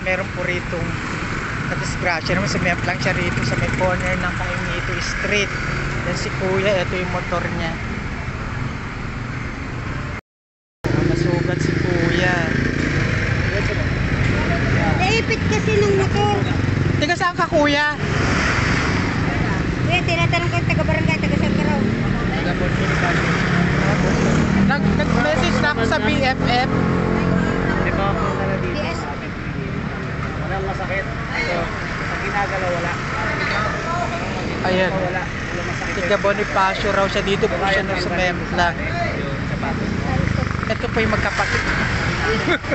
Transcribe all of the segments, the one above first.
Meron po ritong na-disgrasya naman sa may lang siya rito sa may corner ng Caimito Street. Yan si kuya, ito yung motor niya. Nasugat si kuya. Naipit kasi ng motor. Tiga saan ka kuya? Kuya, tinatanong ko yung taga-barangay, taga-Sangkaraw. Nag-message na ako sa BFF. PS. Walang masakit. So, pag ginagalaw, wala. Ayan. Wala masakit. Tiga Bonifacio raw siya dito po siya sa Mempla. Ito po yung magkapatid.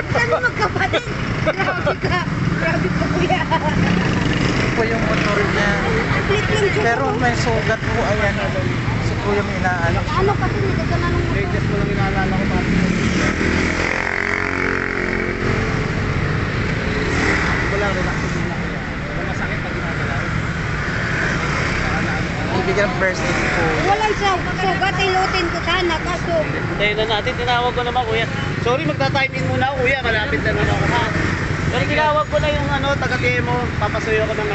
Saan mo magkapatid? Grabe ka. Grabe ka, kuya. Ito po yung motor niya. Flipping siya. Pero may sugat po. Ayan. Si kuya may inaanak. Ano kasi nito na ng motor? Just mo lang inaalala ko pa. Walang relax din na kuya. Walang masakit pag ginagalaw. Ibigyan ng first aid po. Walang sugat, ilutin ko sana. Kaso, Tayo na natin, tinawag ko naman kuya. Sorry, magta-time in muna ako kuya. Malapit na naman ako ha. Pero tinawag ko na yung taga-demo. Papasuyo ko ng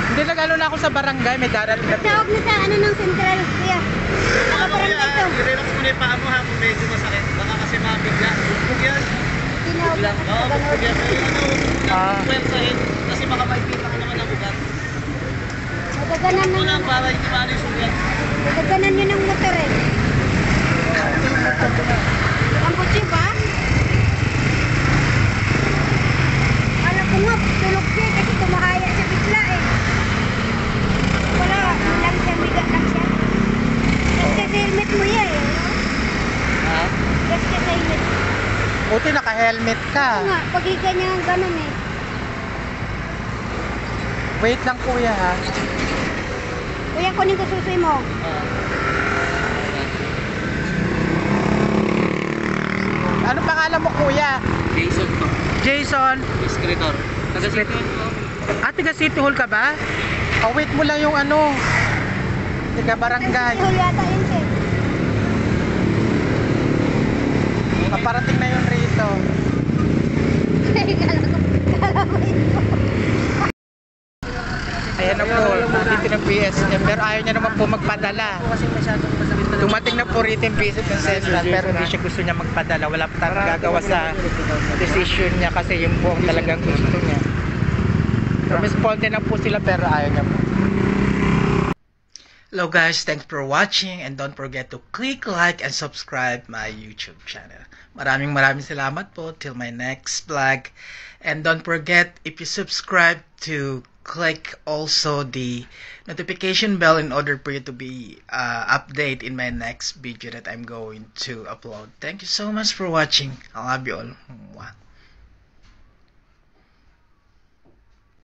Hindi nag-ano na ako sa barangay. May darating na tawag na sa ng central, kuya. Nakabarangay ito. I-relax mo na yung paa mo ha kung medyo masakit. Baka kasi mabigla. Bukog yan. Tinawag na Oo, bukog yan. Ah. Kasi baka maipita ka naman ng ugat. Magaganan Ito lang ng para hindi maano yung sugat. magaganan nyo ng motor eh. Ang kutsi ba? Alam ko nga, tulog siya kasi tumahaya siya bigla eh. Wala, lang siya, biga lang siya. Kasi sa helmet mo yan eh. Ha? Kasi sa helmet. Buti naka-helmet ka. Oo nga, pag ganyan ang ganun eh. Wait lang kuya ha. Kuya, kunin ko susoy mo. Ano pangalan mo kuya? Jason to. Jason. Escritor. Taga-City Hall po. Tiga City Hall ka ba? Wait mo lang yung tiga barangay. Hul yata yun siya. Paparating na yun rito. Kala ko ito. Ayan na po, dito ng PS niya. Pero ayaw niya naman po magpadala. Kasi masyadong masakit na. Dumating na po rito yung visit ng Central, pero hindi siya gusto niya magpadala. Wala pa tayong magagawa sa decision niya kasi yun po ang talagang gusto niya. Responde na po sila pero ayaw niya po. Hello guys, thanks for watching and don't forget to click like and subscribe my YouTube channel. Maraming salamat po till my next vlog. And don't forget, if you subscribe, to click also the notification bell in order for you to be updated in my next video that I'm going to upload. Thank you so much for watching. I love you all.